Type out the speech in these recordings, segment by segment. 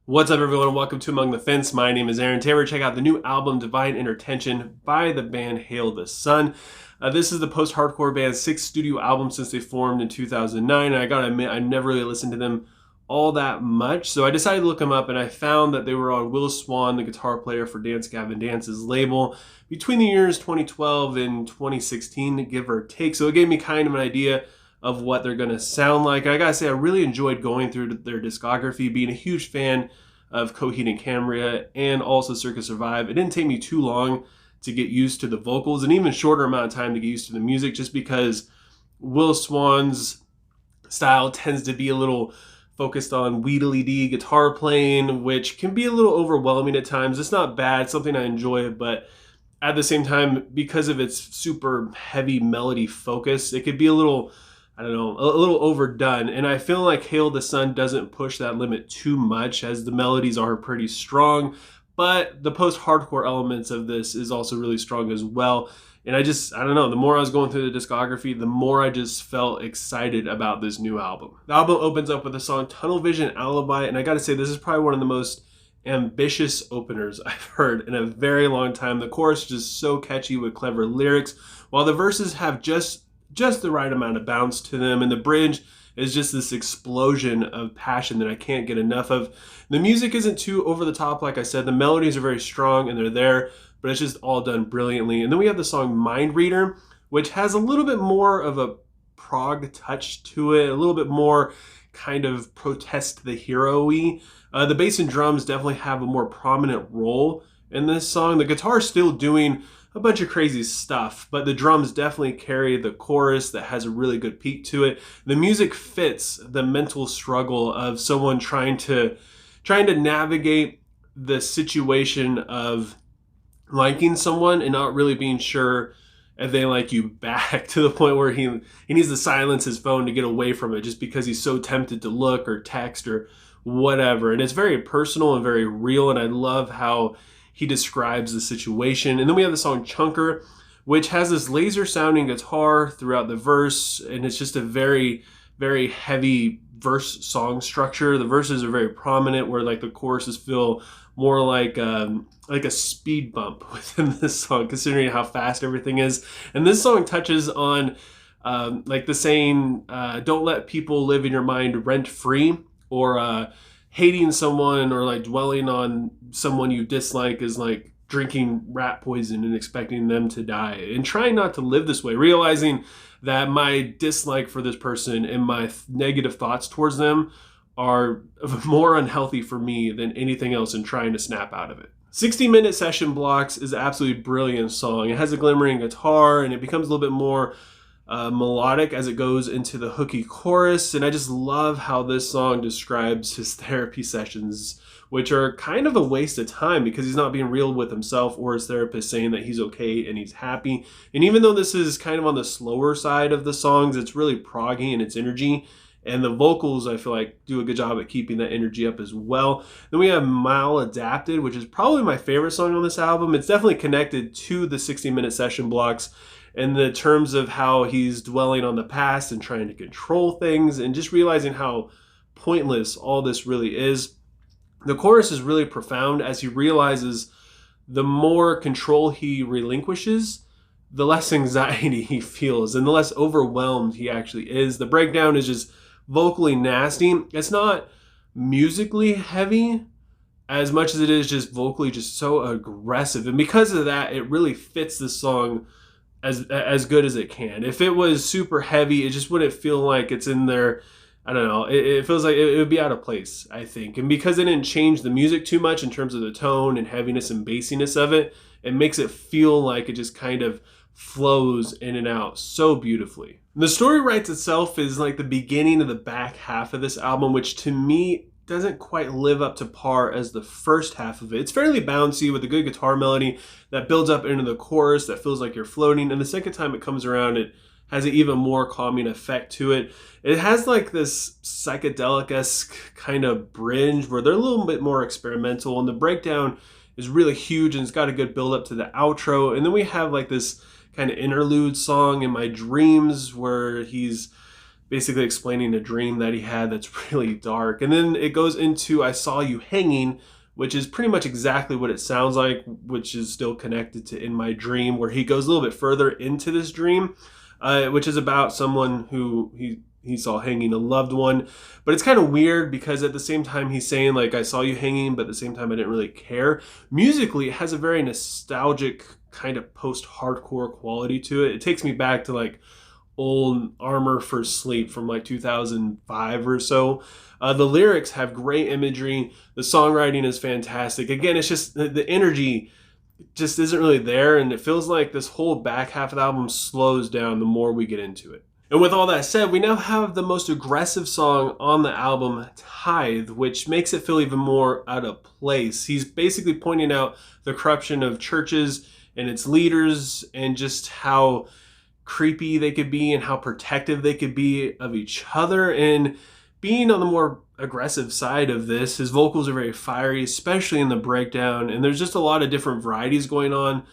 What's up, everyone? Welcome to Among the Fence. My name is Aaron Taylor. Check out the new album, Divine Intertention, by the band Hail the Sun. This is the post-hardcore band's sixth studio album since they formed in 2009. And I gotta admit, I never really listened to them all that much. So I decided to look them up, and I found that they were on Will Swan, the guitar player for Dance Gavin Dance's label, between the years 2012 and 2016, give or take. So it gave me kind of an idea of what they're going to sound like. I gotta say, I really enjoyed going through their discography, being a huge fan of Coheed and Cambria and also Circus Survive. It didn't take me too long to get used to the vocals, and even shorter amount of time to get used to the music, just because Will Swan's style tends to be a little focused on wheedly-dee guitar playing, which can be a little overwhelming at times. It's not bad, it's something I enjoy, but at the same time, because of its super heavy melody focus, it could be a little, I don't know, a little overdone. And I feel like Hail the Sun doesn't push that limit too much, as the melodies are pretty strong, but the post-hardcore elements of this is also really strong as well. And I don't know, the more I was going through the discography, the more I just felt excited about this new album. The album opens up with the song Tunnel Vision Alibi, and I gotta say, this is probably one of the most ambitious openers I've heard in a very long time. The chorus is just so catchy with clever lyrics, while the verses have just the right amount of bounce to them, and the bridge is just this explosion of passion that I can't get enough of. The music isn't too over the top, like I said. The melodies are very strong and they're there, but it's just all done brilliantly. And then we have the song Mind Reader, which has a little bit more of a prog touch to it, a little bit more kind of protest the hero-y. The bass and drums definitely have a more prominent role in this song. The guitar is still doing a bunch of crazy stuff, but the drums definitely carry the chorus that has a really good peak to it. The music fits the mental struggle of someone trying to navigate the situation of liking someone and not really being sure if they like you back, to the point where he needs to silence his phone to get away from it just because he's so tempted to look or text or whatever. And it's very personal and very real, and I love how he describes the situation. And then we have the song Chunker, which has this laser sounding guitar throughout the verse, and it's just a very, very heavy verse song structure. The verses are very prominent, where like the choruses feel more like a speed bump within this song, considering how fast everything is. And this song touches on like the saying, don't let people live in your mind rent free, or hating someone or like dwelling on someone you dislike is like drinking rat poison and expecting them to die. And trying not to live this way, realizing that my dislike for this person and my negative thoughts towards them are more unhealthy for me than anything else, and trying to snap out of it. 60-minute session blocks is an absolutely brilliant song. It has a glimmering guitar, and it becomes a little bit more melodic as it goes into the hooky chorus. And I just love how this song describes his therapy sessions, which are kind of a waste of time because he's not being real with himself or his therapist, saying that he's okay and he's happy. And even though this is kind of on the slower side of the songs, it's really proggy in its energy. And the vocals, I feel like, do a good job at keeping that energy up as well. Then we have Maladapted, which is probably my favorite song on this album. It's definitely connected to the 60-minute session blocks in the terms of how he's dwelling on the past and trying to control things, and just realizing how pointless all this really is. The chorus is really profound, as he realizes the more control he relinquishes, the less anxiety he feels and the less overwhelmed he actually is. The breakdown is just vocally nasty. It's not musically heavy as much as it is just vocally just so aggressive. And because of that, it really fits the song as good as it can. If it was super heavy, it just wouldn't feel like it's in there. I don't know. It feels like it would be out of place, I think. And because they didn't change the music too much in terms of the tone and heaviness and bassiness of it, it makes it feel like it just kind of flows in and out so beautifully. The story writes itself is like the beginning of the back half of this album, which to me doesn't quite live up to par as the first half of it. It's fairly bouncy with a good guitar melody that builds up into the chorus that feels like you're floating. And the second time it comes around, it has an even more calming effect to it. It has like this psychedelic-esque kind of bridge where they're a little bit more experimental, and the breakdown is really huge, and it's got a good build up to the outro. And then we have like this kind of interlude song In My Dreams, where he's basically explaining a dream that he had that's really dark. And then it goes into I Saw You Hanging, which is pretty much exactly what it sounds like, which is still connected to In My Dream, where he goes a little bit further into this dream, which is about someone who he saw hanging, a loved one. But it's kind of weird because at the same time he's saying like, I saw you hanging, but at the same time I didn't really care. Musically, it has a very nostalgic kind of post-hardcore quality to it. It takes me back to like old Armor for Sleep from like 2005 or so. The lyrics have great imagery. The songwriting is fantastic. Again, it's just the energy just isn't really there, and it feels like this whole back half of the album slows down the more we get into it. And with all that said, we now have the most aggressive song on the album, Tithe, which makes it feel even more out of place. He's basically pointing out the corruption of churches and its leaders and just how creepy they could be and how protective they could be of each other. And being on the more aggressive side of this, his vocals are very fiery, especially in the breakdown. And there's just a lot of different varieties going on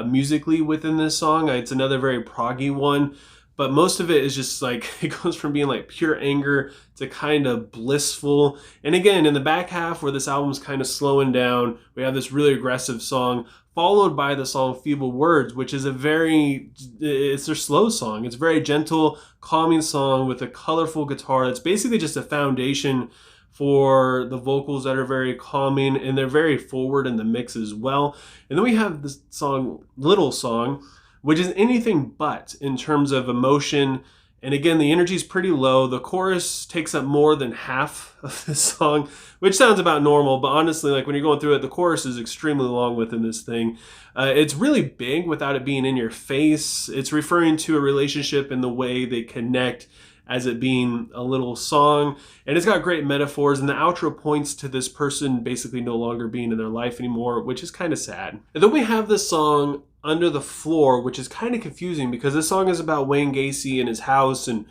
musically within this song. It's another very proggy one. But most of it is just like, it goes from being like pure anger to kind of blissful. And again, in the back half where this album's kind of slowing down, we have this really aggressive song followed by the song Feeble Words, which is it's their slow song. It's a very gentle, calming song with a colorful guitar. It's basically just a foundation for the vocals that are very calming, and they're very forward in the mix as well. And then we have this song, Little Song, which is anything but in terms of emotion. And again, the energy is pretty low. The chorus takes up more than half of this song, which sounds about normal, but honestly, like when you're going through it, the chorus is extremely long within this thing. It's really big without it being in your face. It's referring to a relationship and the way they connect as it being a little song. And it's got great metaphors, and the outro points to this person basically no longer being in their life anymore, which is kind of sad. And then we have this song Under the Floor, which is kind of confusing because this song is about Wayne Gacy and his house and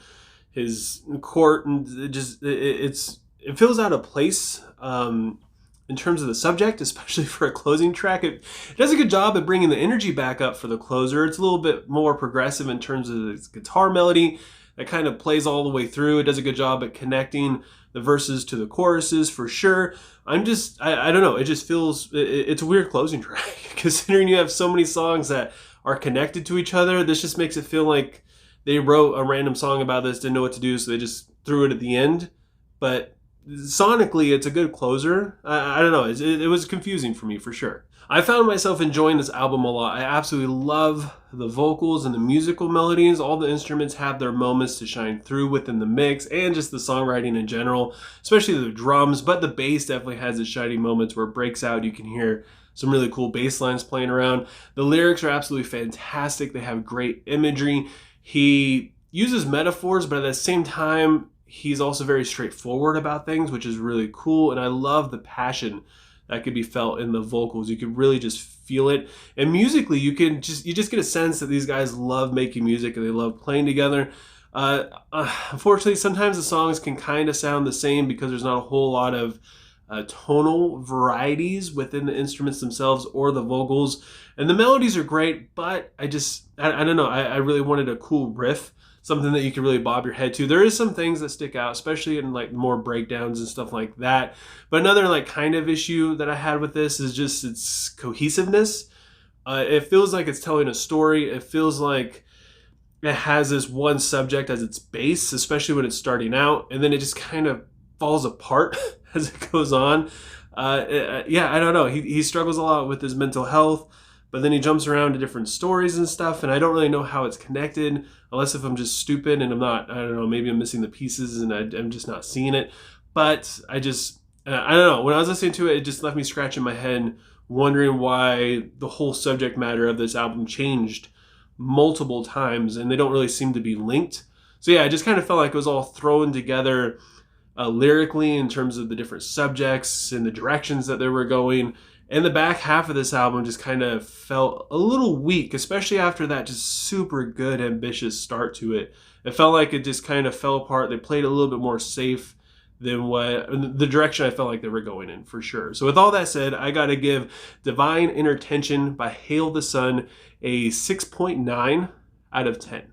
his court, and it feels out of place in terms of the subject, especially for a closing track. It does a good job at bringing the energy back up for the closer. It's a little bit more progressive in terms of its guitar melody that kind of plays all the way through. It does a good job at connecting the verses to the choruses for sure. I don't know. It just feels, it's a weird closing track considering you have so many songs that are connected to each other. This just makes it feel like they wrote a random song about this, didn't know what to do, so they just threw it at the end. But sonically, it's a good closer. I don't know. It was confusing for me for sure. I found myself enjoying this album a lot. I absolutely love the vocals and the musical melodies. All the instruments have their moments to shine through within the mix, and just the songwriting in general, especially the drums. But the bass definitely has its shining moments where it breaks out. You can hear some really cool bass lines playing around. The lyrics are absolutely fantastic. They have great imagery. He uses metaphors, but at the same time, he's also very straightforward about things, which is really cool. And I love the passion that could be felt in the vocals. You could really just feel it. And musically, you just get a sense that these guys love making music and they love playing together. Unfortunately, sometimes the songs can kind of sound the same because there's not a whole lot of tonal varieties within the instruments themselves or the vocals. And the melodies are great, but I don't know. I really wanted a cool riff, something that you can really bob your head to. There is some things that stick out, especially in like more breakdowns and stuff like that. But another like kind of issue that I had with this is just its cohesiveness. It feels like it's telling a story. It feels like it has this one subject as its base, especially when it's starting out, and then it just kind of falls apart as it goes on. I don't know. He struggles a lot with his mental health, but then he jumps around to different stories and stuff, and I don't really know how it's connected, unless if I'm just stupid and I don't know, maybe I'm missing the pieces and I'm just not seeing it. But I don't know. When I was listening to it, it just left me scratching my head, wondering why the whole subject matter of this album changed multiple times, and they don't really seem to be linked. So yeah, I just kind of felt like it was all thrown together lyrically in terms of the different subjects and the directions that they were going. And the back half of this album just kind of felt a little weak, especially after that just super good, ambitious start to it. It felt like it just kind of fell apart. They played a little bit more safe than the direction I felt like they were going in, for sure. So with all that said, I got to give Divine Intertention by Hail the Sun a 6.9 out of 10.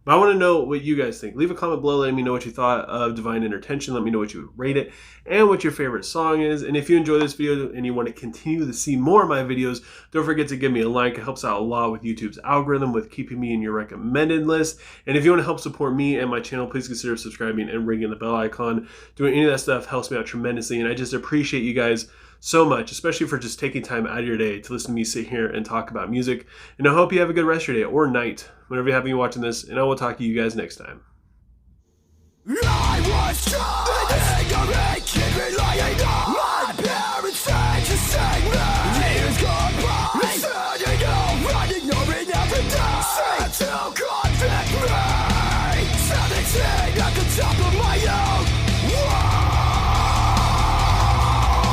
But I want to know what you guys think. Leave a comment below letting me know what you thought of Divine Intertention. Let me know what you would rate it and what your favorite song is. And if you enjoy this video and you want to continue to see more of my videos, don't forget to give me a like. It helps out a lot with YouTube's algorithm with keeping me in your recommended list. And if you want to help support me and my channel, please consider subscribing and ringing the bell icon. Doing any of that stuff helps me out tremendously. And I just appreciate you guys so much, especially for just taking time out of your day to listen to me sit here and talk about music. And I hope you have a good rest of your day or night, whenever you have me watching this, and I will talk to you guys next time. I was trying, ignorant, keep me lying on. My parents said to save me.